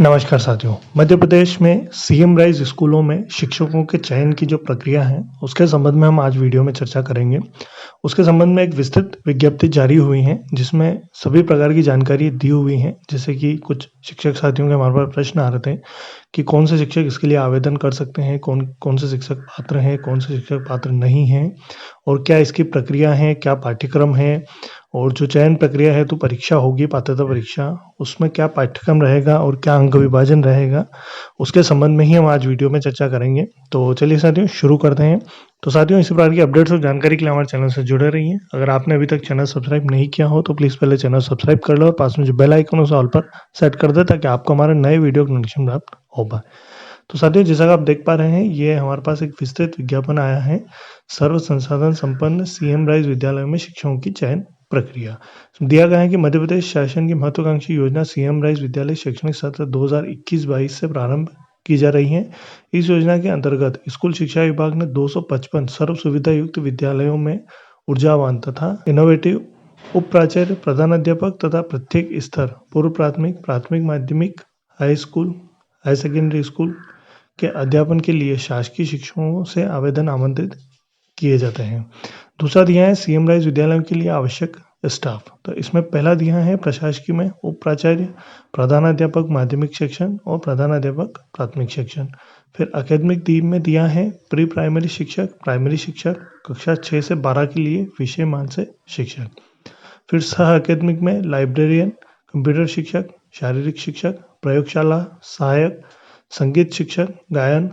नमस्कार साथियों। मध्य प्रदेश में सीएम राइज स्कूलों में शिक्षकों के चयन की जो प्रक्रिया है, उसके संबंध में हम आज वीडियो में चर्चा करेंगे। उसके संबंध में एक विस्तृत विज्ञप्ति जारी हुई है, जिसमें सभी प्रकार की जानकारी दी हुई है। जैसे कि कुछ शिक्षक साथियों के हमारे पास प्रश्न आ रहे थे कि कौन से शिक्षक इसके लिए आवेदन कर सकते हैं, कौन कौन से शिक्षक पात्र हैं, कौन से शिक्षक पात्र नहीं हैं और क्या इसकी प्रक्रिया है, क्या पाठ्यक्रम है और जो चयन प्रक्रिया है तो परीक्षा होगी, पात्रता परीक्षा, उसमें क्या पाठ्यक्रम रहेगा और क्या अंक विभाजन रहेगा, उसके संबंध में ही हम आज वीडियो में चर्चा करेंगे। तो चलिए साथियों शुरू करते हैं। तो साथियों, इसी प्रकार की अपडेट्स और जानकारी के लिए हमारे चैनल से जुड़े रहिए। अगर आपने अभी तक चैनल सब्सक्राइब नहीं किया हो तो प्लीज़ पहले चैनल सब्सक्राइब कर लो और पास में जो बेल आइकन है उसे ऑल पर सेट कर दे, ताकि आपको हमारे नए वीडियो का नोटिफिकेशन प्राप्त हो पाए। तो साथियों, जैसा कि आप देख पा रहे हैं, ये हमारे पास एक विस्तृत विज्ञापन आया है। सर्व संसाधन संपन्न सीएम राइज विद्यालय में शिक्षकों की चयन प्रक्रिया दिया गया है कि मध्य प्रदेश शासन की महत्वाकांक्षी योजना सीएम राइज विद्यालय शैक्षणिक सत्र 2021-22 से प्रारंभ की जा रही है। इस योजना के अंतर्गत स्कूल शिक्षा विभाग ने 255 सर्व सुविधा युक्त विद्यालयों में ऊर्जावान तथा इनोवेटिव उप प्राचार्य, प्रधानाध्यापक तथा प्रत्येक स्तर पूर्व प्राथमिक, प्राथमिक माध्यमिक, high school, high secondary school के अध्यापन के लिए शासकीय शिक्षकों से आवेदन आमंत्रित किए जाते हैं। दूसरा दिया है सीएम राइज विद्यालयों के लिए आवश्यक स्टाफ। तो इसमें पहला दिया है प्रशासकीय में उप प्राचार्य, प्रधानाध्यापक माध्यमिक सेक्शन और प्रधानाध्यापक प्राथमिक सेक्शन। फिर अकेडमिक टीम में दिया है प्री प्राइमरी शिक्षक, प्राइमरी शिक्षक, कक्षा 6 से 12 के लिए विषय मान से शिक्षक। फिर सह अकेडमिक में लाइब्रेरियन, कंप्यूटर शिक्षक, शारीरिक शिक्षक, प्रयोगशाला सहायक, संगीत शिक्षक, गायन,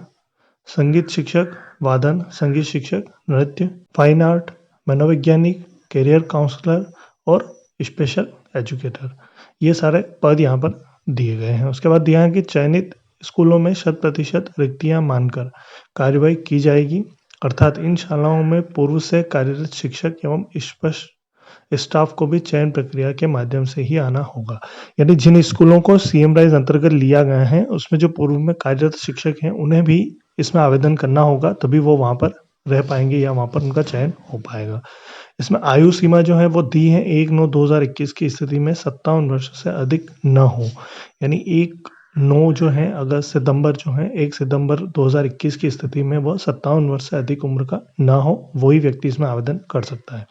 संगीत शिक्षक, वादन, संगीत शिक्षक, नृत्य, फाइन आर्ट, मनोवैज्ञानिक, करियर काउंसलर और स्पेशल एजुकेटर। ये सारे पद यहाँ पर दिए गए हैं। उसके बाद दिया है कि चयनित स्कूलों में 100% रिक्तियाँ मानकर कार्यवाही की जाएगी, अर्थात इन शालाओं में पूर्व से कार्यरत शिक्षक एवं स्पष्ट स्टाफ को भी चयन प्रक्रिया के माध्यम से ही आना होगा। यानी जिन स्कूलों को सीएम राइज अंतर्गत लिया गया है, उसमें जो पूर्व में कार्यरत शिक्षक हैं, उन्हें भी इसमें आवेदन करना होगा, तभी वो वहाँ पर रह पाएंगे या वहाँ पर उनका चयन हो पाएगा। इसमें आयु सीमा जो है वो दी है 1/9/2021 की स्थिति में 57 वर्ष से अधिक न हो। यानी 1/9 जो है, अगस्त सितंबर जो है, 1 सितंबर 2021 की स्थिति में वो 57 वर्ष से अधिक उम्र का न हो, वही व्यक्ति इसमें आवेदन कर सकता है।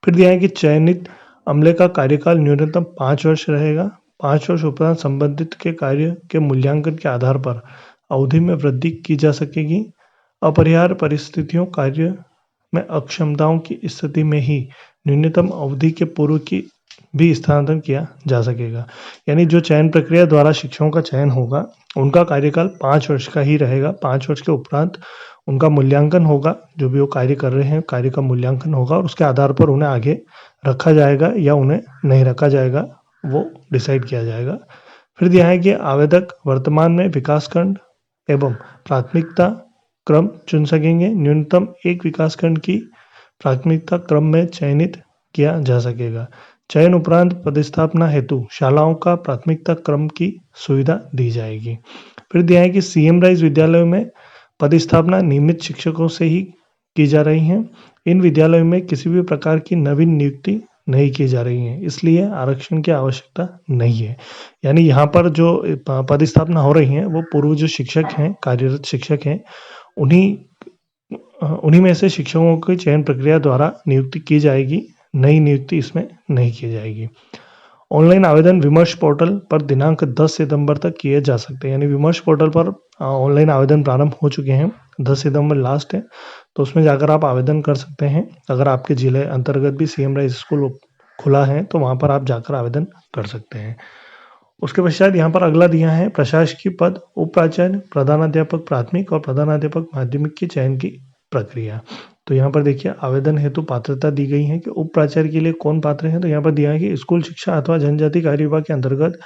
फिर दिया है कि चयनित अमले का कार्यकाल न्यूनतम 5 वर्ष रहेगा। 5 वर्ष उपरांत संबंधित के कार्य के मूल्यांकन के आधार पर अवधि में वृद्धि की जा सकेगी। अपरिहार्य परिस्थितियों, कार्य में अक्षमताओं की स्थिति में ही न्यूनतम अवधि के पूर्व की भी स्थानांतरण किया जा सकेगा। यानी जो चयन प्रक्रिया द्वारा शिक्षकों का चयन होगा, उनका कार्यकाल 5 वर्ष का ही रहेगा। 5 वर्ष के उपरांत उनका मूल्यांकन होगा, जो भी वो कार्य कर रहे हैं कार्य का मूल्यांकन होगा और उसके आधार पर उन्हें आगे रखा जाएगा या उन्हें नहीं रखा जाएगा, वो डिसाइड किया जाएगा। फिर दिया है कि आवेदक वर्तमान में विकासखंड एवं प्राथमिकता क्रम चुन सकेंगे। न्यूनतम एक विकासखंड की प्राथमिकता क्रम में चयनित किया जा सकेगा। चयन उपरांत पदस्थापना हेतु शालाओं का प्राथमिकता क्रम की सुविधा दी जाएगी। फिर दिया है कि सीएम राइज विद्यालयों में पदस्थापना नियमित शिक्षकों से ही की जा रही है। इन विद्यालयों में किसी भी प्रकार की नवीन नियुक्ति नहीं की जा रही है, इसलिए आरक्षण की आवश्यकता नहीं है। यानी यहाँ पर जो पदस्थापना हो रही है, वो पूर्व जो शिक्षक हैं, कार्यरत शिक्षक हैं, उन्हीं में से शिक्षकों की चयन प्रक्रिया द्वारा नियुक्ति की जाएगी। नई नियुक्ति इसमें नहीं की जाएगी। ऑनलाइन आवेदन विमर्श पोर्टल पर दिनांक 10 सितंबर तक किए जा सकते हैं। यानी विमर्श पोर्टल पर ऑनलाइन आवेदन प्रारंभ हो चुके हैं, 10 सितंबर लास्ट है, तो उसमें जाकर आप आवेदन कर सकते हैं। अगर आपके जिले अंतर्गत भी सीएम राइज स्कूल खुला है तो वहाँ पर आप जाकर आवेदन कर सकते हैं। उसके पश्चात यहाँ पर अगला दिया है प्रशासकीय पद, उप प्राचार्य, प्रधानाध्यापक प्राथमिक और प्रधानाध्यापक माध्यमिक की चयन की प्रक्रिया। तो यहाँ पर देखिए, आवेदन हेतु पात्रता दी गई है कि उप प्राचार्य के लिए कौन पात्र है। तो यहाँ पर दिया है कि स्कूल शिक्षा अथवा जनजाति कार्य विभाग के अंतर्गत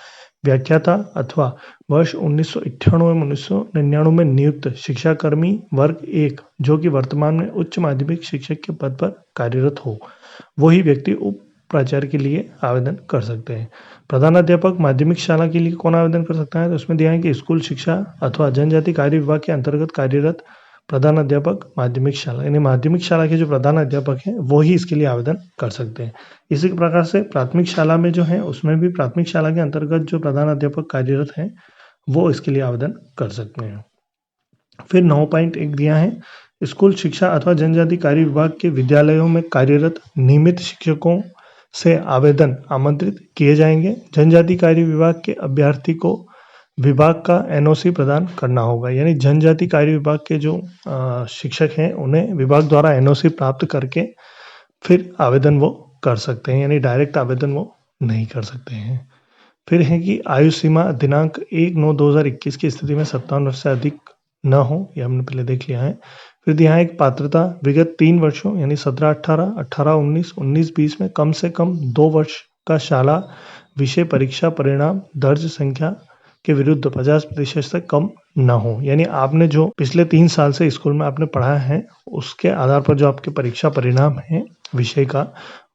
व्याख्याता अथवा वर्ष 1998-1999 में नियुक्त शिक्षाकर्मी वर्ग 1, जो कि वर्तमान में उच्च माध्यमिक शिक्षक के पद पर कार्यरत हो, वही व्यक्ति उप प्राचार्य के लिए आवेदन कर सकते हैं। प्रधानाध्यापक माध्यमिक शाला के लिए कौन आवेदन कर सकता है। तो उसमें दिया है कि स्कूल शिक्षा अथवा जनजाति कार्य विभाग के अंतर्गत कार्यरत प्रधानाध्यापक माध्यमिक शाला, यानी माध्यमिक शाला के जो प्रधानाध्यापक हैं वो ही इसके लिए आवेदन कर सकते हैं। इसी प्रकार से प्राथमिक शाला में जो है, उसमें भी प्राथमिक शाला के अंतर्गत जो प्रधानाध्यापक कार्यरत हैं वो इसके लिए आवेदन कर सकते हैं। फिर 9.1 दिया है, स्कूल शिक्षा अथवा जनजाति कार्य विभाग के विद्यालयों में कार्यरत नियमित शिक्षकों से आवेदन आमंत्रित किए जाएंगे। जनजाति कार्य विभाग के अभ्यर्थी को विभाग का एनओसी प्रदान करना होगा, यानी जनजाति कार्य विभाग के जो शिक्षक हैं उन्हें विभाग द्वारा एनओसी प्राप्त करके फिर आवेदन वो कर सकते हैं, यानी डायरेक्ट आवेदन वो नहीं कर सकते हैं। फिर है कि आयु सीमा दिनांक 1/9/2021 की स्थिति में 57 वर्ष से अधिक न हो, ये हमने पहले देख लिया है। फिर यहाँ एक पात्रता विगत 3 वर्षों यानी 17-18, 18-19, 19-20 में कम से कम 2 वर्ष का शाला विषय परीक्षा परिणाम दर्ज संख्या के विरुद्ध 50% से कम न हो, यानी आपने जो पिछले 3 साल से स्कूल में आपने पढ़ा है उसके आधार पर जो आपके परीक्षा परिणाम है विषय का,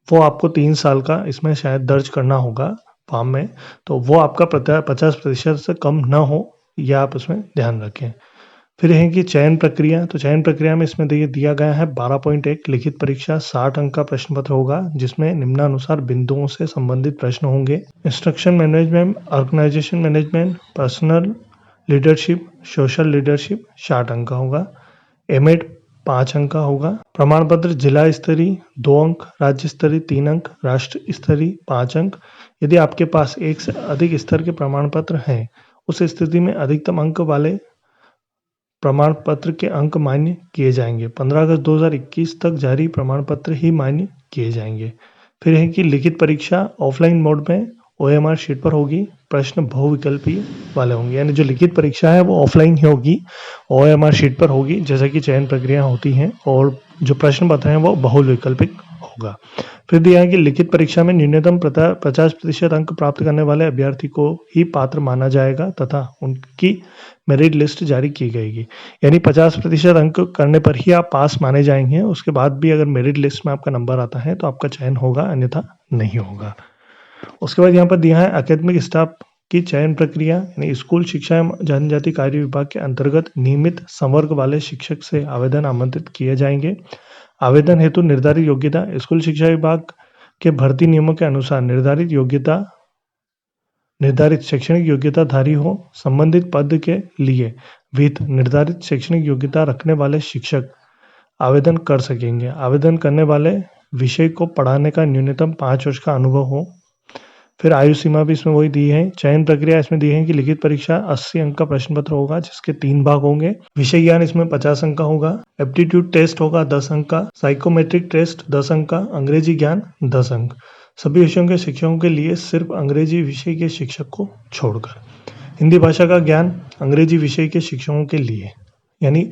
वो आपको 3 साल का इसमें शायद दर्ज करना होगा फॉर्म में, तो वो आपका 50% से कम ना हो, यह आप उसमें ध्यान रखें। फिर है कि चयन प्रक्रिया, तो चयन प्रक्रिया में इसमें दिया गया है 12.1 लिखित परीक्षा, 60 अंक का प्रश्न पत्र होगा जिसमें निम्नानुसार बिंदुओं से संबंधित प्रश्न होंगे। Instruction management, organisation management, personal leadership, social leadership 60 अंक का होगा। एमएड 5 अंक का होगा। प्रमाण पत्र जिला स्तरीय 2 अंक, राज्य स्तरीय 3 अंक, राष्ट्र स्तरीय 5 अंक। यदि आपके पास एक से अधिक स्तर के प्रमाण पत्र हैं, उस स्थिति में अधिकतम अंक वाले प्रमाण पत्र के अंक मान्य किए जाएंगे। 15 अगस्त 2021 तक जारी प्रमाण पत्र ही मान्य किए जाएंगे। फिर है कि लिखित परीक्षा ऑफलाइन मोड में ओएमआर शीट पर होगी, प्रश्न बहुविकल्पीय वाले होंगे, यानी जो लिखित परीक्षा है वो ऑफलाइन ही होगी, ओएमआर शीट पर होगी जैसा कि चयन प्रक्रिया होती हैं, और जो प्रश्न पत्र हैं वो बहुविकल्पिक होगा। फिर दिया है कि लिखित परीक्षा में न्यूनतम 50% अंक प्राप्त करने वाले अभ्यर्थी को ही पात्र माना जाएगा तथा उनकी मेरिट लिस्ट जारी की जाएगी, यानी 50% अंक करने पर ही आप पास माने जाएंगे। उसके बाद भी अगर मेरिट लिस्ट में आपका नंबर आता है तो आपका चयन होगा, अन्यथा नहीं होगा। उसके बाद यहाँ पर दिया है एकेडमिक स्टाफ की चयन प्रक्रिया, यानी स्कूल शिक्षा एवं जनजाति कार्य विभाग के अंतर्गत नियमित संवर्ग वाले शिक्षक से आवेदन आमंत्रित किए जाएंगे। आवेदन हेतु निर्धारित योग्यता, स्कूल शिक्षा विभाग के भर्ती नियमों के अनुसार निर्धारित शैक्षणिक योग्यता धारी हो, संबंधित पद के लिए विहित निर्धारित शैक्षणिक योग्यता रखने वाले शिक्षक आवेदन कर सकेंगे। आवेदन करने वाले विषय को पढ़ाने का न्यूनतम 5 वर्ष का अनुभव हो। फिर आयु सीमा भी इसमें वही दी है। चयन प्रक्रिया इसमें दी है कि लिखित परीक्षा 80 अंक का प्रश्न पत्र होगा जिसके 3 भाग होंगे। विषय ज्ञान इसमें 50 अंक का होगा। एप्टीट्यूड टेस्ट होगा 10 अंक का, साइकोमेट्रिक टेस्ट 10 अंक का, अंग्रेजी ज्ञान 10 अंक। सभी विषयों के शिक्षकों के लिए सिर्फ अंग्रेजी विषय के शिक्षक को छोड़कर। हिंदी भाषा का ज्ञान अंग्रेजी विषय के शिक्षकों के लिए, यानी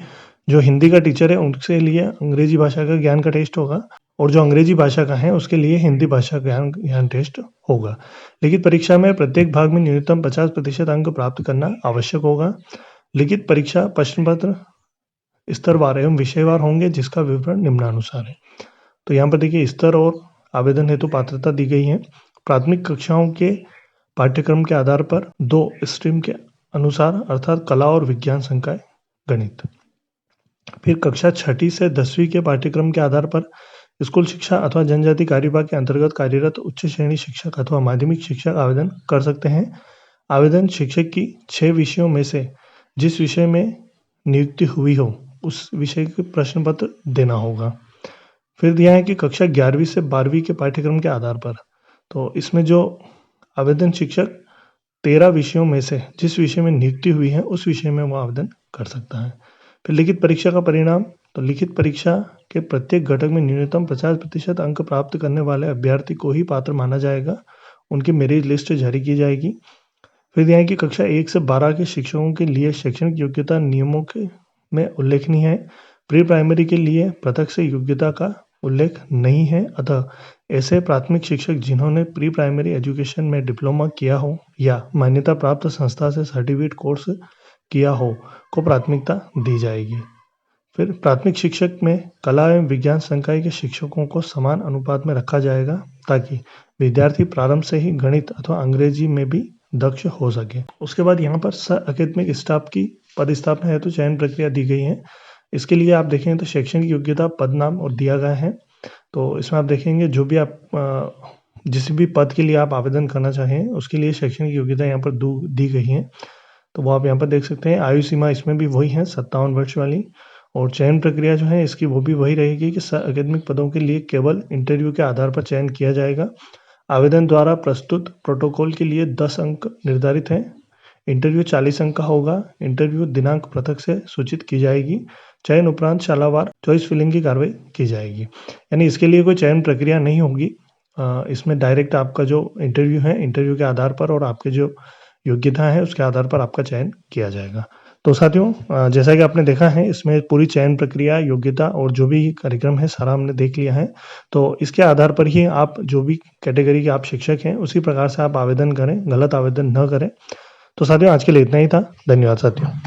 जो हिंदी का टीचर है उनके लिए अंग्रेजी भाषा का ज्ञान का टेस्ट होगा, और जो अंग्रेजी भाषा का है उसके लिए हिंदी भाषा ज्ञान टेस्ट होगा। लिखित परीक्षा में प्रत्येक भाग में न्यूनतम 50% अंक प्राप्त करना आवश्यक होगा। लिखित परीक्षा प्रश्न पत्र स्तरवार एवं विषयवार होंगे जिसका विवरण निम्नानुसार है। तो यहाँ पर देखिए स्तर और आवेदन हेतु पात्रता दी गई है। प्राथमिक कक्षाओं के पाठ्यक्रम के आधार पर 2 स्ट्रीम के अनुसार, अर्थात कला और विज्ञान संकाय गणित। फिर कक्षा 6ठी से 10वीं के पाठ्यक्रम के आधार पर स्कूल शिक्षा अथवा जनजाति कार्य विभाग के अंतर्गत कार्यरत उच्च श्रेणी शिक्षक अथवा माध्यमिक शिक्षक आवेदन कर सकते हैं। आवेदन शिक्षक की 6 विषयों में से जिस विषय में नियुक्ति हुई हो उस विषय के प्रश्न पत्र देना होगा। फिर दिया है कि कक्षा 11वीं से 12वीं के पाठ्यक्रम के आधार पर, तो इसमें जो आवेदन शिक्षक 13 विषयों में से जिस विषय में नियुक्ति हुई है उस विषय में वो आवेदन कर सकता है। फिर लिखित परीक्षा का परिणाम, तो लिखित परीक्षा के प्रत्येक घटक में न्यूनतम 50% अंक प्राप्त करने वाले अभ्यर्थी को ही पात्र माना जाएगा, उनकी मेरिट लिस्ट जारी की जाएगी। फिर दिया है कि कक्षा 1 से 12 के शिक्षकों के लिए शैक्षणिक योग्यता नियमों में उल्लेखनीय है। प्री प्राइमरी के लिए पृथक से योग्यता का उल्लेख नहीं है, अतः ऐसे प्राथमिक शिक्षक जिन्होंने प्री प्राइमरी एजुकेशन में डिप्लोमा किया हो या मान्यता प्राप्त संस्था से सर्टिफिकेट कोर्स किया हो को प्राथमिकता दी जाएगी। फिर प्राथमिक शिक्षक में कला एवं विज्ञान संकाय के शिक्षकों को समान अनुपात में रखा जाएगा ताकि विद्यार्थी प्रारंभ से ही गणित अथवा अंग्रेजी में भी दक्ष हो सके। उसके बाद यहाँ पर अकेडमिक स्टाफ की पदस्थापना हेतु चयन प्रक्रिया दी गई है। इसके लिए आप देखेंगे तो शैक्षणिक योग्यता, पद नाम और दिया गया है। तो इसमें आप देखेंगे जो भी आप जिस भी पद के लिए आप आवेदन करना चाहें उसके लिए शैक्षणिक योग्यता यहाँ पर दी गई है। तो वो आप यहाँ पर देख सकते हैं। आयु सीमा इसमें भी वही है 57 वर्ष वाली, और चयन प्रक्रिया जो है इसकी वो भी वही रहेगी कि अकादमिक पदों के लिए केवल इंटरव्यू के आधार पर चयन किया जाएगा। आवेदन द्वारा प्रस्तुत प्रोटोकॉल के लिए 10 अंक निर्धारित हैं। इंटरव्यू 40 अंक का होगा। इंटरव्यू दिनांक पृथक से सूचित की जाएगी। चयन उपरांत शालावार चॉइस फिलिंग की कार्रवाई की जाएगी। यानी इसके लिए कोई चयन प्रक्रिया नहीं होगी। इसमें डायरेक्ट आपका जो इंटरव्यू है, इंटरव्यू के आधार पर और आपके जो योग्यता है उसके आधार पर आपका चयन किया जाएगा। तो साथियों, जैसा कि आपने देखा है, इसमें पूरी चयन प्रक्रिया, योग्यता और जो भी कार्यक्रम है सारा हमने देख लिया है। तो इसके आधार पर ही आप जो भी कैटेगरी के आप शिक्षक हैं उसी प्रकार से आप आवेदन करें, गलत आवेदन न करें। तो साथियों, आज के लिए इतना ही था। धन्यवाद साथियों।